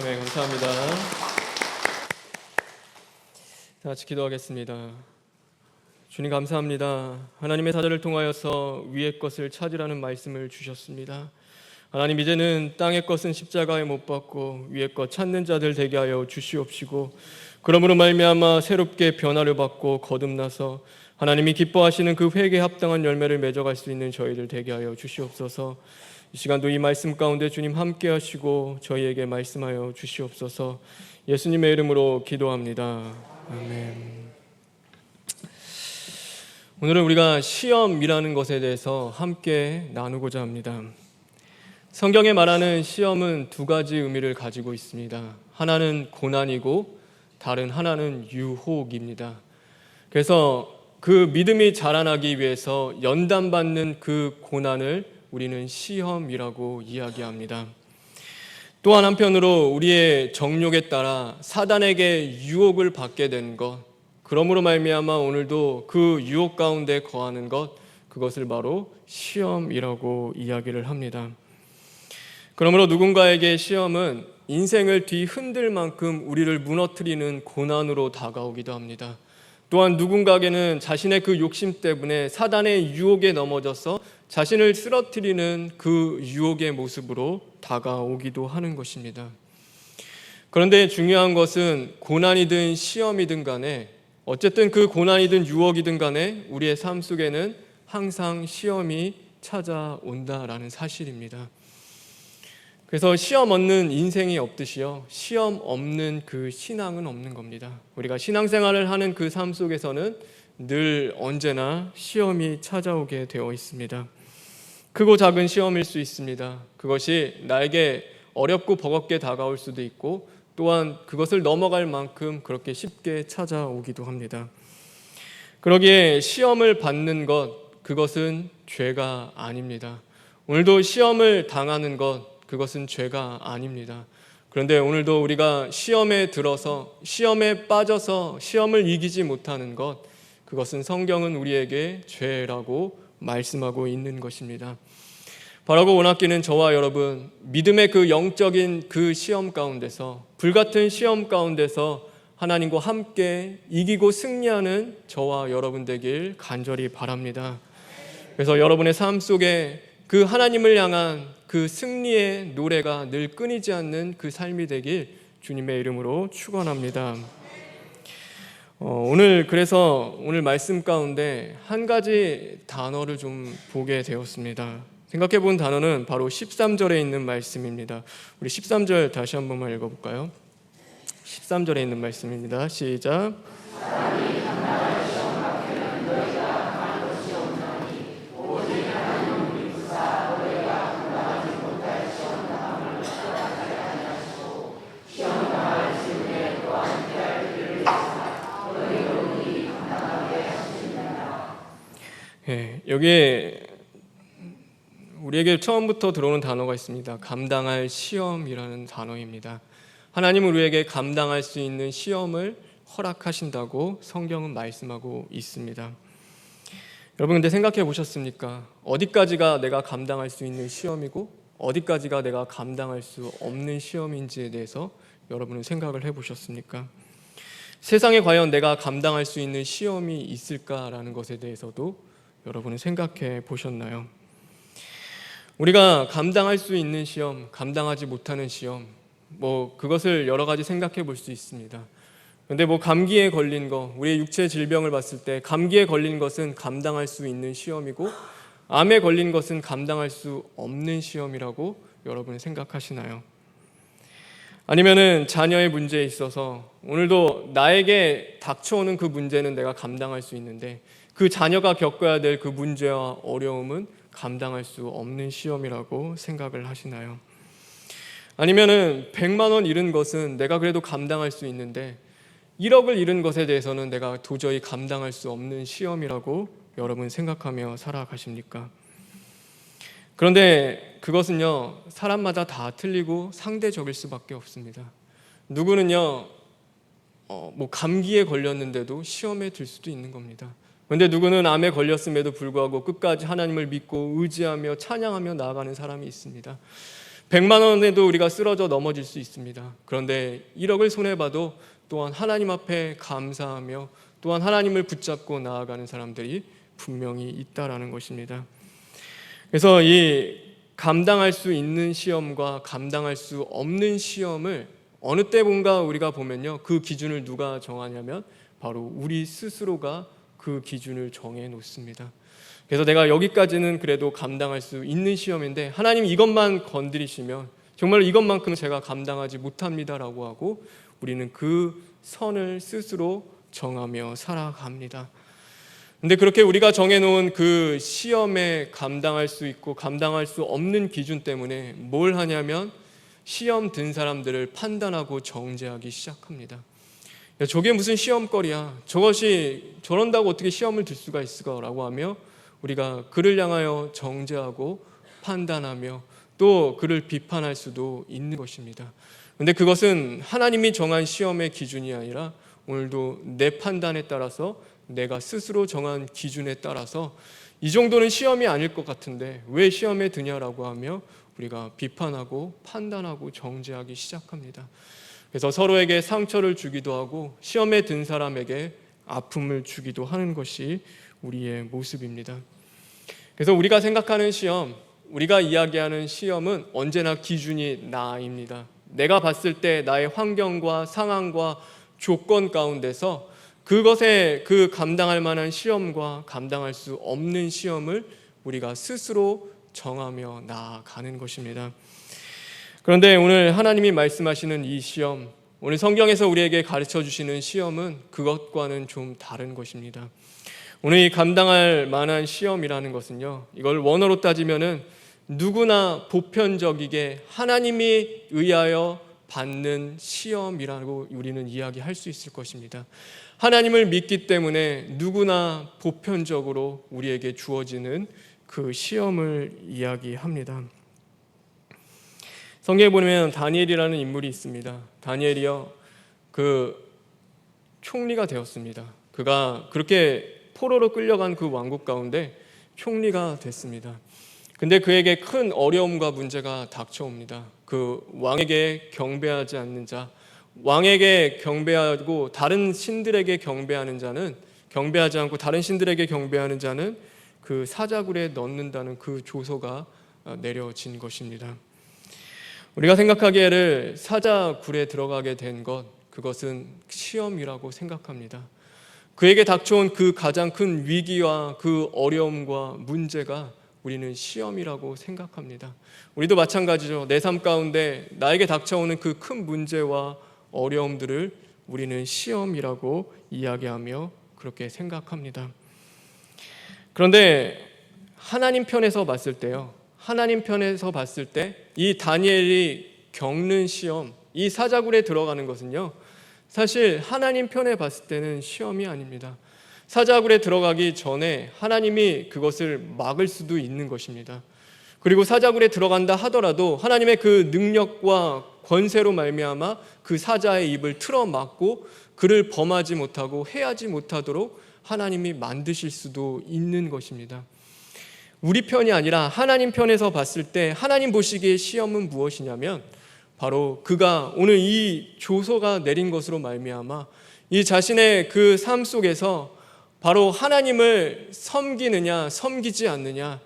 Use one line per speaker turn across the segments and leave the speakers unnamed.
네, 감사합니다. 다 같이 기도하겠습니다. 주님 감사합니다. 하나님의 사자를 통하여서 위의 것을 찾으라는 말씀을 주셨습니다. 하나님, 이제는 땅의 것은 십자가에 못 박고 위의 것 찾는 자들 되게 하여 주시옵시고, 그러므로 말미암아 새롭게 변화를 받고 거듭나서 하나님이 기뻐하시는 그 회개에 합당한 열매를 맺어갈 수 있는 저희들 되게 하여 주시옵소서. 이 시간도 이 말씀 가운데 주님 함께 하시고 저희에게 말씀하여 주시옵소서. 예수님의 이름으로 기도합니다. 아멘. 오늘은 우리가 시험이라는 것에 대해서 함께 나누고자 합니다. 성경에 말하는 시험은 두 가지 의미를 가지고 있습니다. 하나는 고난이고 다른 하나는 유혹입니다. 그래서 그 믿음이 자라나기 위해서 연단받는 그 고난을 우리는 시험이라고 이야기합니다. 또한 한편으로 우리의 정욕에 따라 사단에게 유혹을 받게 된 것, 그러므로 말미암아 오늘도 그 유혹 가운데 거하는 것, 그것을 바로 시험이라고 이야기를 합니다. 그러므로 누군가에게 시험은 인생을 뒤흔들 만큼 우리를 무너뜨리는 고난으로 다가오기도 합니다. 또한 누군가에게는 자신의 그 욕심 때문에 사단의 유혹에 넘어져서 자신을 쓰러뜨리는 그 유혹의 모습으로 다가오기도 하는 것입니다. 그런데 중요한 것은 고난이든 시험이든 간에, 어쨌든 그 고난이든 유혹이든 간에 우리의 삶 속에는 항상 시험이 찾아온다라는 사실입니다. 그래서 시험 없는 인생이 없듯이요, 시험 없는 그 신앙은 없는 겁니다. 우리가 신앙생활을 하는 그 삶 속에서는 늘 언제나 시험이 찾아오게 되어 있습니다. 크고 작은 시험일 수 있습니다. 그것이 나에게 어렵고 버겁게 다가올 수도 있고, 또한 그것을 넘어갈 만큼 그렇게 쉽게 찾아오기도 합니다. 그러기에 시험을 받는 것, 그것은 죄가 아닙니다. 오늘도 시험을 당하는 것, 그것은 죄가 아닙니다. 그런데 오늘도 우리가 시험에 들어서, 시험에 빠져서 시험을 이기지 못하는 것, 그것은 성경은 우리에게 죄라고 말씀하고 있는 것입니다. 바라고 원하기는 저와 여러분, 믿음의 그 영적인 그 시험 가운데서, 불같은 시험 가운데서 하나님과 함께 이기고 승리하는 저와 여러분 되길 간절히 바랍니다. 그래서 여러분의 삶 속에 그 하나님을 향한 그 승리의 노래가 늘 끊이지 않는 그 삶이 되길 주님의 이름으로 축원합니다. 그래서 오늘 말씀 가운데 한 가지 단어를 좀 보게 되었습니다. 생각해 본 단어는 바로 13절에 있는 말씀입니다. 우리 13절 다시 한 번만 읽어볼까요? 13절에 있는 말씀입니다. 시작. 여기에 우리에게 처음부터 들어오는 단어가 있습니다. 감당할 시험이라는 단어입니다. 하나님은 우리에게 감당할 수 있는 시험을 허락하신다고 성경은 말씀하고 있습니다. 여러분, 근데 생각해 보셨습니까? 어디까지가 내가 감당할 수 있는 시험이고 어디까지가 내가 감당할 수 없는 시험인지에 대해서 여러분은 생각을 해보셨습니까? 세상에 과연 내가 감당할 수 있는 시험이 있을까라는 것에 대해서도 여러분은 생각해 보셨나요? 우리가 감당할 수 있는 시험, 감당하지 못하는 시험, 그것을 여러 가지 생각해 볼 수 있습니다. 그런데 감기에 걸린 거, 우리의 육체 질병을 봤을 때 감기에 걸린 것은 감당할 수 있는 시험이고, 암에 걸린 것은 감당할 수 없는 시험이라고 여러분은 생각하시나요? 아니면은 자녀의 문제에 있어서 오늘도 나에게 닥쳐오는 그 문제는 내가 감당할 수 있는데, 그 자녀가 겪어야 될 그 문제와 어려움은 감당할 수 없는 시험이라고 생각을 하시나요? 아니면은 100만 원 잃은 것은 내가 그래도 감당할 수 있는데 1억을 잃은 것에 대해서는 내가 도저히 감당할 수 없는 시험이라고 여러분 생각하며 살아가십니까? 그런데 그것은요, 사람마다 다 틀리고 상대적일 수밖에 없습니다. 누구는요, 감기에 걸렸는데도 시험에 들 수도 있는 겁니다. 그런데 누구는 암에 걸렸음에도 불구하고 끝까지 하나님을 믿고 의지하며 찬양하며 나아가는 사람이 있습니다. 100만 원에도 우리가 쓰러져 넘어질 수 있습니다. 그런데 1억을 손해봐도 또한 하나님 앞에 감사하며 또한 하나님을 붙잡고 나아가는 사람들이 분명히 있다라는 것입니다. 그래서 이 감당할 수 있는 시험과 감당할 수 없는 시험을 어느 때본가 우리가 보면요, 그 기준을 누가 정하냐면 바로 우리 스스로가 그 기준을 정해 놓습니다. 그래서 내가 여기까지는 그래도 감당할 수 있는 시험인데 하나님 이것만 건드리시면 정말 이것만큼은 제가 감당하지 못합니다라고 하고 우리는 그 선을 스스로 정하며 살아갑니다. 근데 그렇게 우리가 정해놓은 그 시험에 감당할 수 있고 감당할 수 없는 기준 때문에 뭘 하냐면 시험 든 사람들을 판단하고 정죄하기 시작합니다. 야, 저게 무슨 시험거리야, 저것이 저런다고 어떻게 시험을 들 수가 있을까라고 하며 우리가 그를 향하여 정죄하고 판단하며 또 그를 비판할 수도 있는 것입니다. 그런데 그것은 하나님이 정한 시험의 기준이 아니라 오늘도 내 판단에 따라서 내가 스스로 정한 기준에 따라서 이 정도는 시험이 아닐 것 같은데 왜 시험에 드냐라고 하며 우리가 비판하고 판단하고 정죄하기 시작합니다. 그래서 서로에게 상처를 주기도 하고 시험에 든 사람에게 아픔을 주기도 하는 것이 우리의 모습입니다. 그래서 우리가 생각하는 시험, 우리가 이야기하는 시험은 언제나 기준이 나입니다. 내가 봤을 때 나의 환경과 상황과 조건 가운데서 그것에 그 감당할 만한 시험과 감당할 수 없는 시험을 우리가 스스로 정하며 나아가는 것입니다. 그런데 오늘 하나님이 말씀하시는 이 시험, 오늘 성경에서 우리에게 가르쳐 주시는 시험은 그것과는 좀 다른 것입니다. 오늘 이 감당할 만한 시험이라는 것은요, 이걸 원어로 따지면은 누구나 보편적이게 하나님이 의하여 받는 시험이라고 우리는 이야기할 수 있을 것입니다. 하나님을 믿기 때문에 누구나 보편적으로 우리에게 주어지는 그 시험을 이야기합니다. 성경에 보면 다니엘이라는 인물이 있습니다. 다니엘이요, 그 총리가 되었습니다. 그가 그렇게 포로로 끌려간 그 왕국 가운데 총리가 됐습니다. 근데 그에게 큰 어려움과 문제가 닥쳐옵니다. 그 왕에게 경배하지 않는 자, 왕에게 경배하고 다른 신들에게 경배하는 자는, 경배하지 않고 다른 신들에게 경배하는 자는 그 사자굴에 넣는다는 그 조서가 내려진 것입니다. 우리가 생각하기에를 사자굴에 들어가게 된 것, 그것은 시험이라고 생각합니다. 그에게 닥쳐온 그 가장 큰 위기와 그 어려움과 문제가 우리는 시험이라고 생각합니다. 우리도 마찬가지죠. 내 삶 가운데 나에게 닥쳐오는 그 큰 문제와 어려움들을 우리는 시험이라고 이야기하며 그렇게 생각합니다. 그런데 하나님 편에서 봤을 때요, 하나님 편에서 봤을 때 이 다니엘이 겪는 시험, 이 사자굴에 들어가는 것은요, 사실 하나님 편에 봤을 때는 시험이 아닙니다. 사자굴에 들어가기 전에 하나님이 그것을 막을 수도 있는 것입니다. 그리고 사자굴에 들어간다 하더라도 하나님의 그 능력과 권세로 말미암아 그 사자의 입을 틀어 막고 그를 범하지 못하고 해하지 못하도록 하나님이 만드실 수도 있는 것입니다. 우리 편이 아니라 하나님 편에서 봤을 때 하나님 보시기에 시험은 무엇이냐면 바로 그가 오늘 이 조서가 내린 것으로 말미암아 이 자신의 그 삶 속에서 바로 하나님을 섬기느냐 섬기지 않느냐,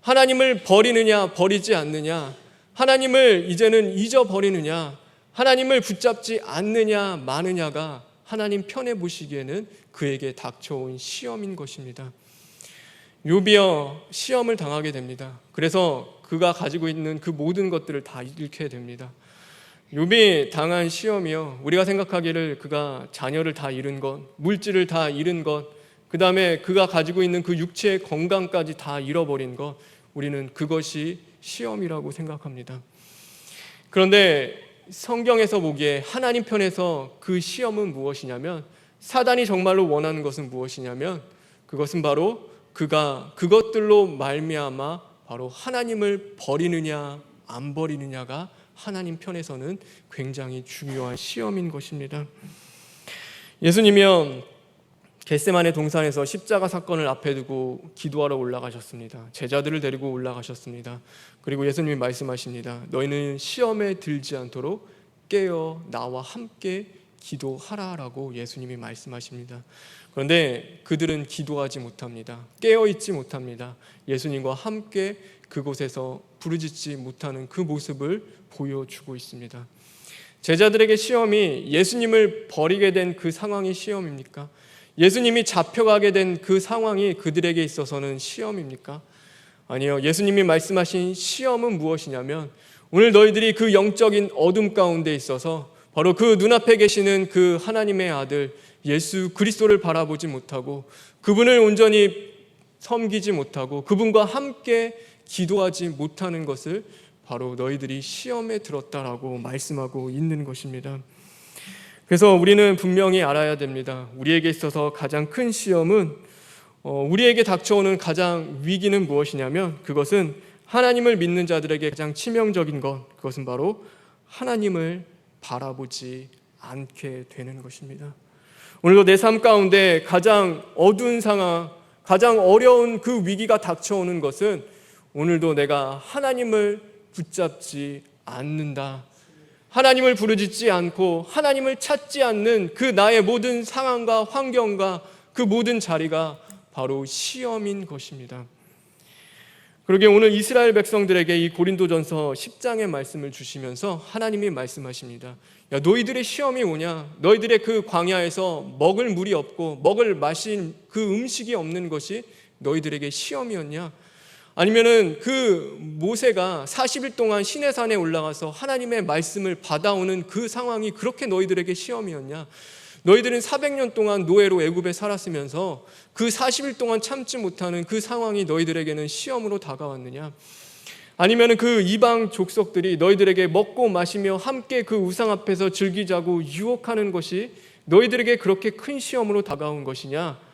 하나님을 버리느냐 버리지 않느냐, 하나님을 이제는 잊어버리느냐 하나님을 붙잡지 않느냐 마느냐가 하나님 편에 보시기에는 그에게 닥쳐온 시험인 것입니다. 욥이요, 시험을 당하게 됩니다. 그래서 그가 가지고 있는 그 모든 것들을 다 잃게 됩니다. 욥이 당한 시험이요, 우리가 생각하기를 그가 자녀를 다 잃은 것, 물질을 다 잃은 것, 그 다음에 그가 가지고 있는 그 육체의 건강까지 다 잃어버린 것, 우리는 그것이 시험이라고 생각합니다. 그런데 성경에서 보기에 하나님 편에서 그 시험은 무엇이냐면, 사단이 정말로 원하는 것은 무엇이냐면 그것은 바로 그가 그것들로 말미암아 바로 하나님을 버리느냐 안 버리느냐가 하나님 편에서는 굉장히 중요한 시험인 것입니다. 예수님이요, 겟세마네 동산에서 십자가 사건을 앞에 두고 기도하러 올라가셨습니다. 제자들을 데리고 올라가셨습니다. 그리고 예수님이 말씀하십니다. 너희는 시험에 들지 않도록 깨어 나와 함께 기도하라라고 예수님이 말씀하십니다. 그런데 그들은 기도하지 못합니다. 깨어있지 못합니다. 예수님과 함께 그곳에서 부르짖지 못하는 그 모습을 보여주고 있습니다. 제자들에게 시험이 예수님을 버리게 된 그 상황이 시험입니까? 예수님이 잡혀가게 된 그 상황이 그들에게 있어서는 시험입니까? 아니요. 예수님이 말씀하신 시험은 무엇이냐면 오늘 너희들이 그 영적인 어둠 가운데 있어서 바로 그 눈앞에 계시는 그 하나님의 아들 예수 그리스도를 바라보지 못하고 그분을 온전히 섬기지 못하고 그분과 함께 기도하지 못하는 것을 바로 너희들이 시험에 들었다라고 말씀하고 있는 것입니다. 그래서 우리는 분명히 알아야 됩니다. 우리에게 있어서 가장 큰 시험은 우리에게 닥쳐오는 가장 위기는 무엇이냐면 그것은 하나님을 믿는 자들에게 가장 치명적인 것, 그것은 바로 하나님을 바라보지 않게 되는 것입니다. 오늘도 내 삶 가운데 가장 어두운 상황, 가장 어려운 그 위기가 닥쳐오는 것은 오늘도 내가 하나님을 붙잡지 않는다, 하나님을 부르짖지 않고 하나님을 찾지 않는 그 나의 모든 상황과 환경과 그 모든 자리가 바로 시험인 것입니다. 그러게 오늘 이스라엘 백성들에게 이 고린도전서 10장의 말씀을 주시면서 하나님이 말씀하십니다. 야, 너희들의 시험이 오냐? 너희들의 그 광야에서 먹을 물이 없고 먹을 마실 그 음식이 없는 것이 너희들에게 시험이었냐? 아니면은 그 모세가 40일 동안 시내산에 올라가서 하나님의 말씀을 받아오는 그 상황이 그렇게 너희들에게 시험이었냐? 너희들은 400년 동안 노예로 애굽에 살았으면서 그 40일 동안 참지 못하는 그 상황이 너희들에게는 시험으로 다가왔느냐? 아니면은 그 이방 족속들이 너희들에게 먹고 마시며 함께 그 우상 앞에서 즐기자고 유혹하는 것이 너희들에게 그렇게 큰 시험으로 다가온 것이냐?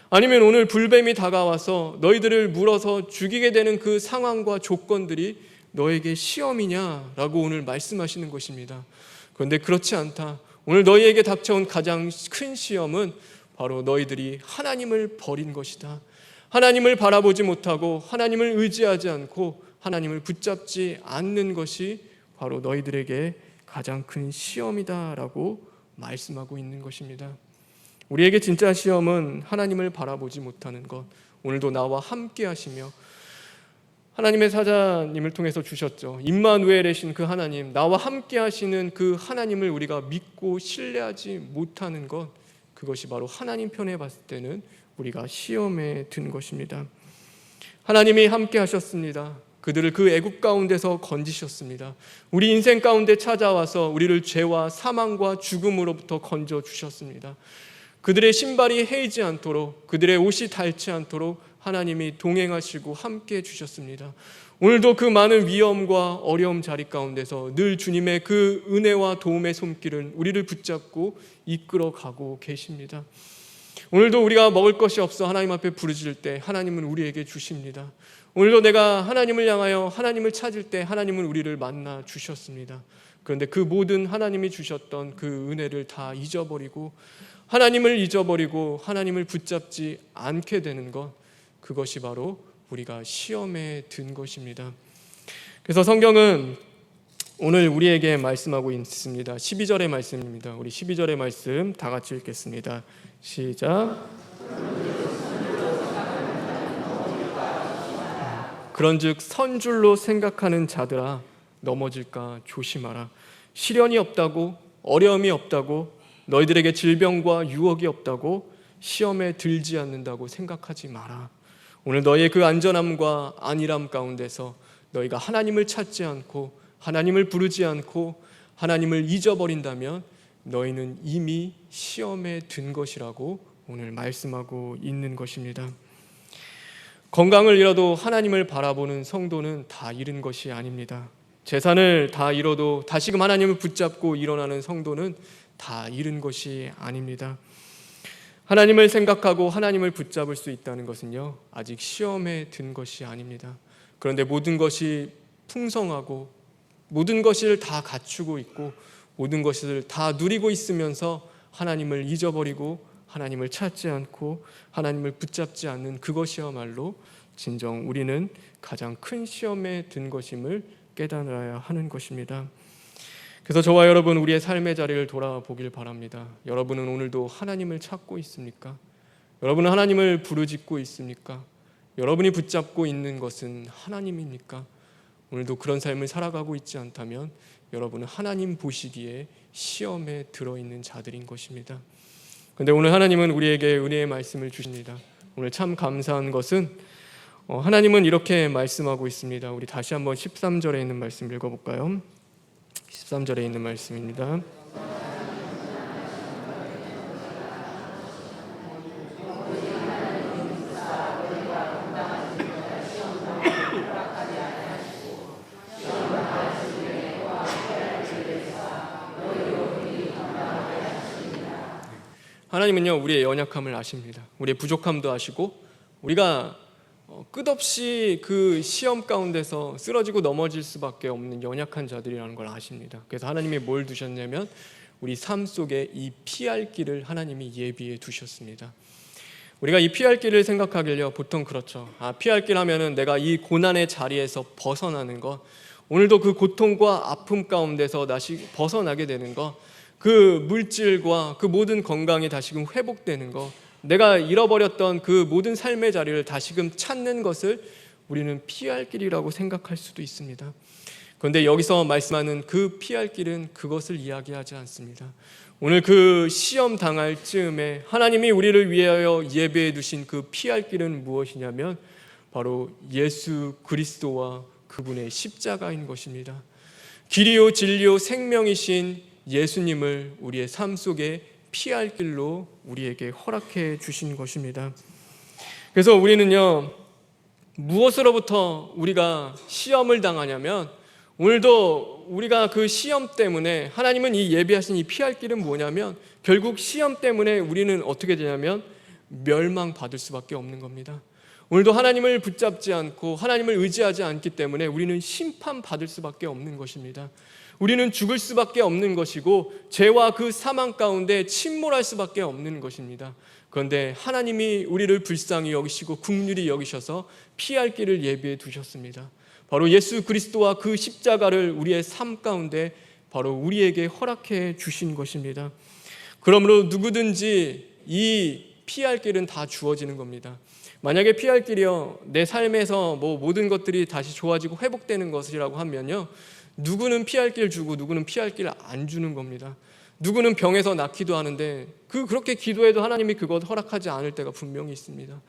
아니면 오늘 불뱀이 다가와서 너희들을 물어서 죽이게 되는 그 상황과 조건들이 너에게 시험이냐라고 오늘 말씀하시는 것입니다. 그런데 그렇지 않다. 오늘 너희에게 닥쳐온 가장 큰 시험은 바로 너희들이 하나님을 버린 것이다. 하나님을 바라보지 못하고 하나님을 의지하지 않고 하나님을 붙잡지 않는 것이 바로 너희들에게 가장 큰 시험이다라고 말씀하고 있는 것입니다. 우리에게 진짜 시험은 하나님을 바라보지 못하는 것, 오늘도 나와 함께 하시며 하나님의 사자님을 통해서 주셨죠. 임마누엘이신 그 하나님, 나와 함께 하시는 그 하나님을 우리가 믿고 신뢰하지 못하는 것, 그것이 바로 하나님 편에 봤을 때는 우리가 시험에 든 것입니다. 하나님이 함께 하셨습니다. 그들을 그 애굽 가운데서 건지셨습니다. 우리 인생 가운데 찾아와서 우리를 죄와 사망과 죽음으로부터 건져 주셨습니다. 그들의 신발이 헤이지 않도록, 그들의 옷이 닳지 않도록 하나님이 동행하시고 함께 해주셨습니다. 오늘도 그 많은 위험과 어려움 자리 가운데서 늘 주님의 그 은혜와 도움의 손길은 우리를 붙잡고 이끌어가고 계십니다. 오늘도 우리가 먹을 것이 없어 하나님 앞에 부르짖을 때 하나님은 우리에게 주십니다. 오늘도 내가 하나님을 향하여 하나님을 찾을 때 하나님은 우리를 만나 주셨습니다. 그런데 그 모든 하나님이 주셨던 그 은혜를 다 잊어버리고 하나님을 잊어버리고 하나님을 붙잡지 않게 되는 것, 그것이 바로 우리가 시험에 든 것입니다. 그래서 성경은 오늘 우리에게 말씀하고 있습니다. 12절의 말씀입니다. 우리 12절의 말씀 다 같이 읽겠습니다. 시작. 그런즉 선줄로 생각하는 자들아 넘어질까 조심하라. 시련이 없다고, 어려움이 없다고, 너희들에게 질병과 유혹이 없다고, 시험에 들지 않는다고 생각하지 마라. 오늘 너희의 그 안전함과 안일함 가운데서 너희가 하나님을 찾지 않고 하나님을 부르지 않고 하나님을 잊어버린다면 너희는 이미 시험에 든 것이라고 오늘 말씀하고 있는 것입니다. 건강을 잃어도 하나님을 바라보는 성도는 다 잃은 것이 아닙니다. 재산을 다 잃어도 다시금 하나님을 붙잡고 일어나는 성도는 다 잃은 것이 아닙니다. 하나님을 생각하고 하나님을 붙잡을 수 있다는 것은요, 아직 시험에 든 것이 아닙니다. 그런데 모든 것이 풍성하고 모든 것을 다 갖추고 있고 모든 것을 다 누리고 있으면서 하나님을 잊어버리고 하나님을 찾지 않고 하나님을 붙잡지 않는 그것이야말로 진정 우리는 가장 큰 시험에 든 것임을 깨달아야 하는 것입니다. 그래서 저와 여러분 우리의 삶의 자리를 돌아보길 바랍니다. 여러분은 오늘도 하나님을 찾고 있습니까? 여러분은 하나님을 부르짖고 있습니까? 여러분이 붙잡고 있는 것은 하나님입니까? 오늘도 그런 삶을 살아가고 있지 않다면 여러분은 하나님 보시기에 시험에 들어있는 자들인 것입니다. 그런데 오늘 하나님은 우리에게 은혜의 말씀을 주십니다. 오늘 참 감사한 것은 하나님은 이렇게 말씀하고 있습니다. 우리 다시 한번 13절에 있는 말씀 읽어볼까요? 13절에 있는 말씀입니다. 하나님은요 우리의 연약함을 아십니다. 우리의 부족함도 아시고 우리가 끝없이 그 시험 가운데서 쓰러지고 넘어질 수밖에 없는 연약한 자들이라는 걸 아십니다. 그래서 하나님이 뭘 두셨냐면 우리 삶 속에 이 피할 길을 하나님이 예비해 두셨습니다. 우리가 이 피할 길을 생각하길요 보통 그렇죠. 피할 길 하면은 내가 이 고난의 자리에서 벗어나는 것, 오늘도 그 고통과 아픔 가운데서 다시 벗어나게 되는 것, 그 물질과 그 모든 건강이 다시금 회복되는 것, 내가 잃어버렸던 그 모든 삶의 자리를 다시금 찾는 것을 우리는 피할 길이라고 생각할 수도 있습니다. 그런데 여기서 말씀하는 그 피할 길은 그것을 이야기하지 않습니다. 오늘 그 시험 당할 즈음에 하나님이 우리를 위하여 예배해 두신 그 피할 길은 무엇이냐면 바로 예수 그리스도와 그분의 십자가인 것입니다. 길이요 진리요 생명이신 예수님을 우리의 삶 속에 피할 길로 우리에게 허락해 주신 것입니다. 그래서 우리는요 무엇으로부터 우리가 시험을 당하냐면 오늘도 우리가 그 시험 때문에 하나님은 이 예비하신 이 피할 길은 뭐냐면 결국 시험 때문에 우리는 어떻게 되냐면 멸망받을 수밖에 없는 겁니다. 오늘도 하나님을 붙잡지 않고 하나님을 의지하지 않기 때문에 우리는 심판받을 수밖에 없는 것입니다. 우리는 죽을 수밖에 없는 것이고 죄와 그 사망 가운데 침몰할 수밖에 없는 것입니다. 그런데 하나님이 우리를 불쌍히 여기시고 긍휼히 여기셔서 피할 길을 예비해 두셨습니다. 바로 예수 그리스도와 그 십자가를 우리의 삶 가운데 바로 우리에게 허락해 주신 것입니다. 그러므로 누구든지 이 피할 길은 다 주어지는 겁니다. 만약에 피할 길이요 내 삶에서 모든 것들이 다시 좋아지고 회복되는 것이라고 하면요 누구는 피할 길 주고 누구는 피할 길 안 주는 겁니다. 누구는 병에서 낫기도 하는데 그렇게 기도해도 하나님이 그것 허락하지 않을 때가 분명히 있습니다.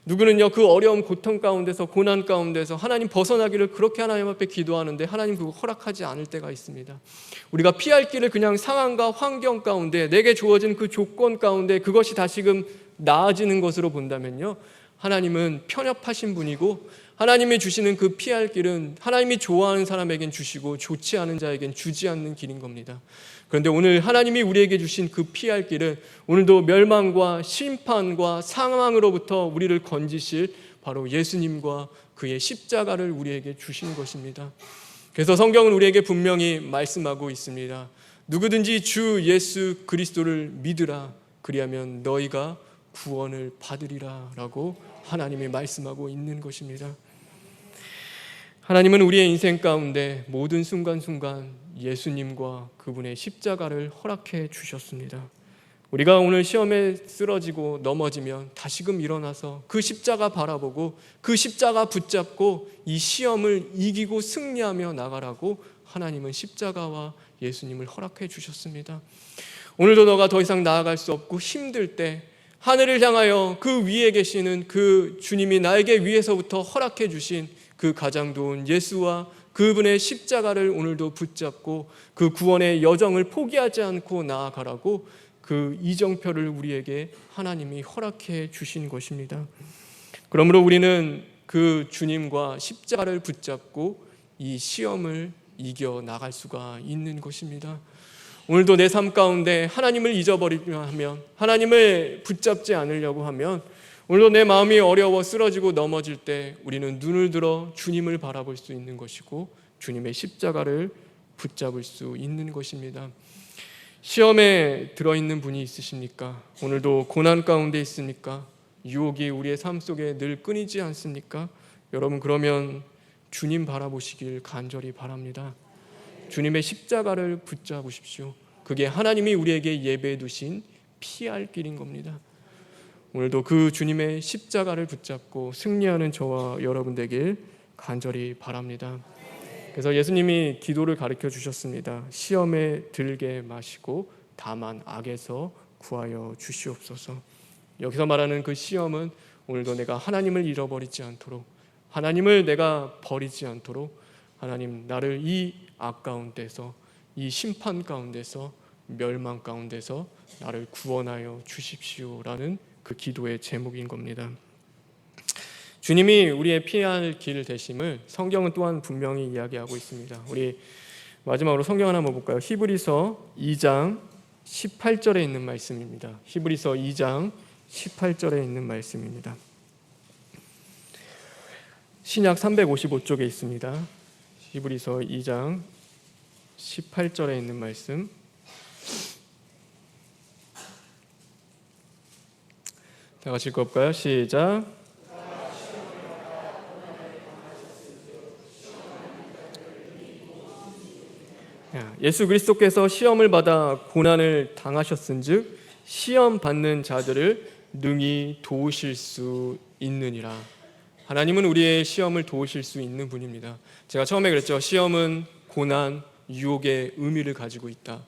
누구는요 그 어려움 고통 가운데서 고난 가운데서 하나님 벗어나기를 그렇게 하나님 앞에 기도하는데 하나님 그거 허락하지 않을 때가 있습니다. 우리가 피할 길을 그냥 상황과 환경 가운데 내게 주어진 그 조건 가운데 그것이 다시금 나아지는 것으로 본다면요 하나님은 편협하신 분이고 하나님이 주시는 그 피할 길은 하나님이 좋아하는 사람에겐 주시고 좋지 않은 자에겐 주지 않는 길인 겁니다. 그런데 오늘 하나님이 우리에게 주신 그 피할 길은 오늘도 멸망과 심판과 사망으로부터 우리를 건지실 바로 예수님과 그의 십자가를 우리에게 주신 것입니다. 그래서 성경은 우리에게 분명히 말씀하고 있습니다. 누구든지 주 예수 그리스도를 믿으라 그리하면 너희가 구원을 받으리라 라고 하나님이 말씀하고 있는 것입니다. 하나님은 우리의 인생 가운데 모든 순간순간 예수님과 그분의 십자가를 허락해 주셨습니다. 우리가 오늘 시험에 쓰러지고 넘어지면 다시금 일어나서 그 십자가 바라보고 그 십자가 붙잡고 이 시험을 이기고 승리하며 나가라고 하나님은 십자가와 예수님을 허락해 주셨습니다. 오늘도 너가 더 이상 나아갈 수 없고 힘들 때 하늘을 향하여 그 위에 계시는 그 주님이 나에게 위에서부터 허락해 주신 그 가장 좋은 예수와 그분의 십자가를 오늘도 붙잡고 그 구원의 여정을 포기하지 않고 나아가라고 그 이정표를 우리에게 하나님이 허락해 주신 것입니다. 그러므로 우리는 그 주님과 십자가를 붙잡고 이 시험을 이겨 나갈 수가 있는 것입니다. 오늘도 내 삶 가운데 하나님을 잊어버리려 하면 하나님을 붙잡지 않으려고 하면 오늘도 내 마음이 어려워 쓰러지고 넘어질 때 우리는 눈을 들어 주님을 바라볼 수 있는 것이고 주님의 십자가를 붙잡을 수 있는 것입니다. 시험에 들어있는 분이 있으십니까? 오늘도 고난 가운데 있습니까? 유혹이 우리의 삶 속에 늘 끊이지 않습니까? 여러분, 그러면 주님 바라보시길 간절히 바랍니다. 주님의 십자가를 붙잡으십시오. 그게 하나님이 우리에게 예배해 두신 피할 길인 겁니다. 오늘도 그 주님의 십자가를 붙잡고 승리하는 저와 여러분 되길 간절히 바랍니다. 그래서 예수님이 기도를 가르쳐 주셨습니다. 시험에 들게 마시고 다만 악에서 구하여 주시옵소서. 여기서 말하는 그 시험은 오늘도 내가 하나님을 잃어버리지 않도록, 하나님을 내가 버리지 않도록, 하나님 나를 이 악 가운데서, 이 심판 가운데서, 멸망 가운데서 나를 구원하여 주십시오라는 그 기도의 제목인 겁니다. 주님이 우리의 피할 길 되심을 성경은 또한 분명히 이야기하고 있습니다. 우리 마지막으로 성경 하나 볼까요? 히브리서 2장 18절에 있는 말씀입니다. 히브리서 2장 18절에 있는 말씀입니다. 신약 355쪽에 있습니다. 히브리서 2장 18절에 있는 말씀. 다 같이 읽어볼까요? 시작. 예수 그리스도께서 시험을 받아 고난을 당하셨은즉 시험 받는 자들을 능히 도우실 수 있느니라. 하나님은 우리의 시험을 도우실 수 있는 분입니다. 제가 처음에 그랬죠. 시험은 고난, 유혹의 의미를 가지고 있다.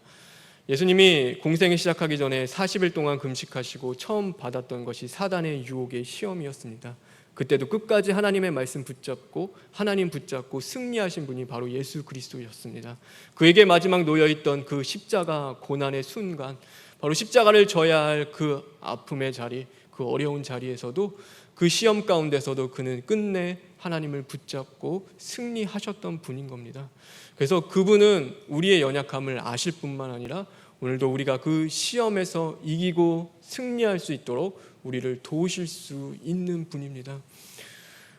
예수님이 공생을 시작하기 전에 40일 동안 금식하시고 처음 받았던 것이 사단의 유혹의 시험이었습니다. 그때도 끝까지 하나님의 말씀 붙잡고 하나님 붙잡고 승리하신 분이 바로 예수 그리스도였습니다. 그에게 마지막 놓여있던 그 십자가 고난의 순간, 바로 십자가를 져야 할 그 아픔의 자리, 그 어려운 자리에서도, 그 시험 가운데서도 그는 끝내 하나님을 붙잡고 승리하셨던 분인 겁니다. 그래서 그분은 우리의 연약함을 아실 뿐만 아니라 오늘도 우리가 그 시험에서 이기고 승리할 수 있도록 우리를 도우실 수 있는 분입니다.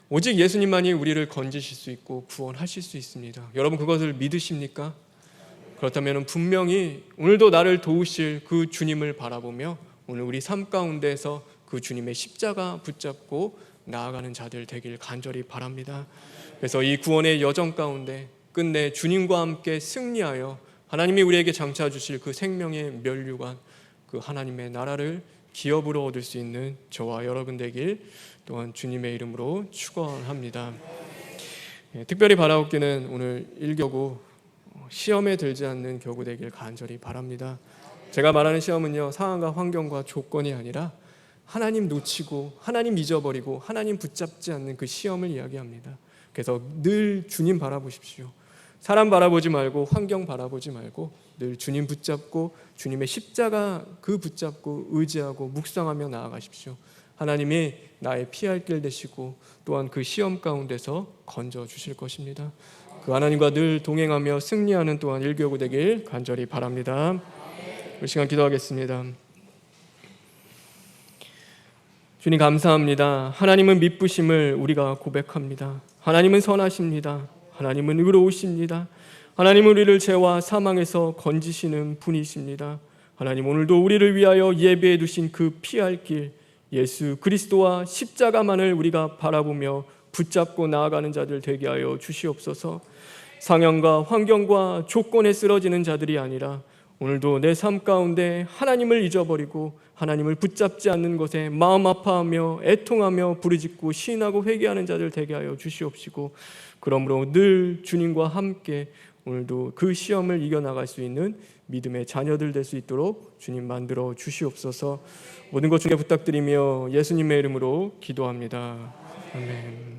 오직 예수님만이 우리를 건지실 수 있고 구원하실 수 있습니다. 여러분, 그것을 믿으십니까? 그렇다면 분명히 오늘도 나를 도우실 그 주님을 바라보며 오늘 우리 삶 가운데서 그 주님의 십자가 붙잡고 나아가는 자들 되길 간절히 바랍니다. 그래서 이 구원의 여정 가운데 끝내 주님과 함께 승리하여 하나님이 우리에게 장차 주실 그 생명의 면류관, 그 하나님의 나라를 기업으로 얻을 수 있는 저와 여러분 되길 또한 주님의 이름으로 축원합니다. 특별히 바라옵기는 오늘 1교구 시험에 들지 않는 교구 되길 간절히 바랍니다. 제가 말하는 시험은요, 상황과 환경과 조건이 아니라 하나님 놓치고 하나님 잊어버리고 하나님 붙잡지 않는 그 시험을 이야기합니다. 그래서 늘 주님 바라보십시오. 사람 바라보지 말고 환경 바라보지 말고 늘 주님 붙잡고 주님의 십자가 그 붙잡고 의지하고 묵상하며 나아가십시오. 하나님이 나의 피할 길 되시고 또한 그 시험 가운데서 건져 주실 것입니다. 그 하나님과 늘 동행하며 승리하는 또한 일교구 되길 간절히 바랍니다. 이 시간 기도하겠습니다. 주님 감사합니다. 하나님은 미쁘심을 우리가 고백합니다. 하나님은 선하십니다. 하나님은 의로우십니다. 하나님은 우리를 죄와 사망에서 건지시는 분이십니다. 하나님, 오늘도 우리를 위하여 예배해 두신 그 피할 길 예수 그리스도와 십자가만을 우리가 바라보며 붙잡고 나아가는 자들 되게 하여 주시옵소서. 상황과 환경과 조건에 쓰러지는 자들이 아니라 오늘도 내 삶 가운데 하나님을 잊어버리고 하나님을 붙잡지 않는 것에 마음 아파하며 애통하며 부르짖고 시인하고 회개하는 자들 되게 하여 주시옵시고, 그러므로 늘 주님과 함께 오늘도 그 시험을 이겨나갈 수 있는 믿음의 자녀들 될 수 있도록 주님 만들어 주시옵소서. 모든 것 중에 부탁드리며 예수님의 이름으로 기도합니다. 아멘.